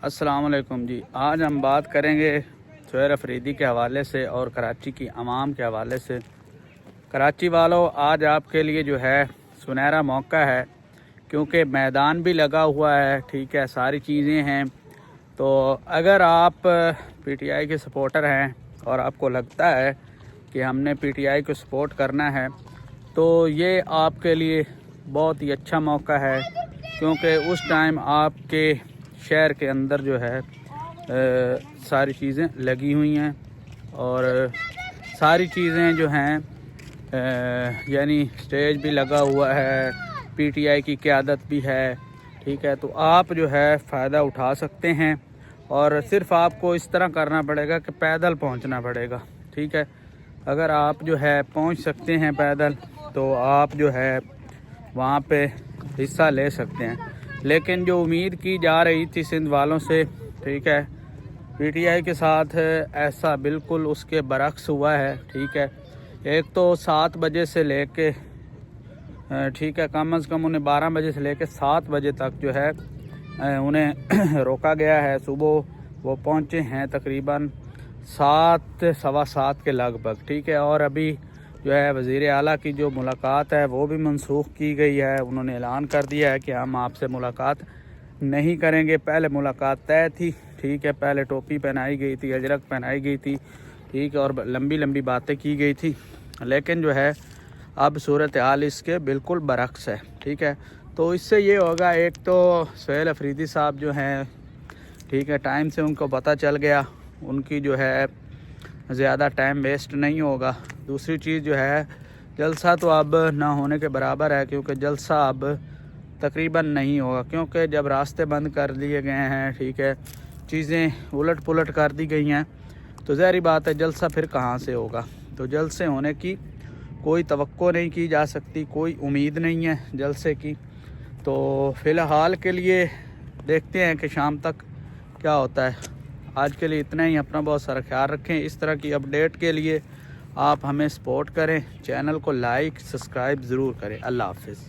السلام علیکم جی، آج ہم بات کریں گے سہیل افریدی کے حوالے سے اور کراچی کی عوام کے حوالے سے۔ کراچی والوں، آج آپ کے لیے جو ہے سنہرا موقع ہے، کیونکہ میدان بھی لگا ہوا ہے، ٹھیک ہے، ساری چیزیں ہیں۔ تو اگر آپ پی ٹی آئی کے سپورٹر ہیں اور آپ کو لگتا ہے کہ ہم نے پی ٹی آئی کو سپورٹ کرنا ہے، تو یہ آپ کے لیے بہت ہی اچھا موقع ہے، کیونکہ اس ٹائم آپ کے شہر کے اندر جو ہے ساری چیزیں لگی ہوئی ہیں، اور ساری چیزیں جو ہیں یعنی سٹیج بھی لگا ہوا ہے، پی ٹی آئی کی قیادت بھی ہے، ٹھیک ہے۔ تو آپ جو ہے فائدہ اٹھا سکتے ہیں، اور صرف آپ کو اس طرح کرنا پڑے گا کہ پیدل پہنچنا پڑے گا، ٹھیک ہے۔ اگر آپ جو ہے پہنچ سکتے ہیں پیدل، تو آپ جو ہے وہاں پہ حصہ لے سکتے ہیں۔ لیکن جو امید کی جا رہی تھی سندھ والوں سے، ٹھیک ہے، پی ٹی آئی کے ساتھ ایسا بالکل اس کے برعکس ہوا ہے، ٹھیک ہے۔ ایک تو 7 بجے سے لے کے ٹھیک ہے، کم از کم انہیں 12 بجے سے لے کے 7 بجے تک جو ہے انہیں روکا گیا ہے۔ صبح وہ پہنچے ہیں تقریباً 7 سوا 7 کے لگ بھگ، ٹھیک ہے۔ اور ابھی جو ہے وزیر اعلیٰ کی جو ملاقات ہے وہ بھی منسوخ کی گئی ہے۔ انہوں نے اعلان کر دیا ہے کہ ہم آپ سے ملاقات نہیں کریں گے۔ پہلے ملاقات طے تھی، ٹھیک ہے، پہلے ٹوپی پہنائی گئی تھی، اجرک پہنائی گئی تھی، ٹھیک ہے، اور لمبی لمبی باتیں کی گئی تھی، لیکن جو ہے اب صورتحال اس کے بالکل برعکس ہے، ٹھیک ہے۔ تو اس سے یہ ہوگا، ایک تو سہیل افریدی صاحب جو ہیں، ٹھیک ہے، ٹائم سے ان کو پتہ چل گیا، ان کی جو ہے زیادہ ٹائم ویسٹ نہیں ہوگا۔ دوسری چیز جو ہے، جلسہ تو اب نہ ہونے کے برابر ہے، کیونکہ جلسہ اب تقریباً نہیں ہوگا، کیونکہ جب راستے بند کر دیے گئے ہیں، ٹھیک ہے، چیزیں الٹ پلٹ کر دی گئی ہیں، تو ظاہری بات ہے جلسہ پھر کہاں سے ہوگا۔ تو جلسے ہونے کی کوئی توقع نہیں کی جا سکتی، کوئی امید نہیں ہے جلسے کی۔ تو فی الحال کے لیے دیکھتے ہیں کہ شام تک کیا ہوتا ہے۔ آج کے لیے اتنا ہی، اپنا بہت سارا خیال رکھیں۔ اس طرح کی اپڈیٹ کے لیے آپ ہمیں سپورٹ کریں، چینل کو لائک سبسکرائب ضرور کریں۔ اللہ حافظ۔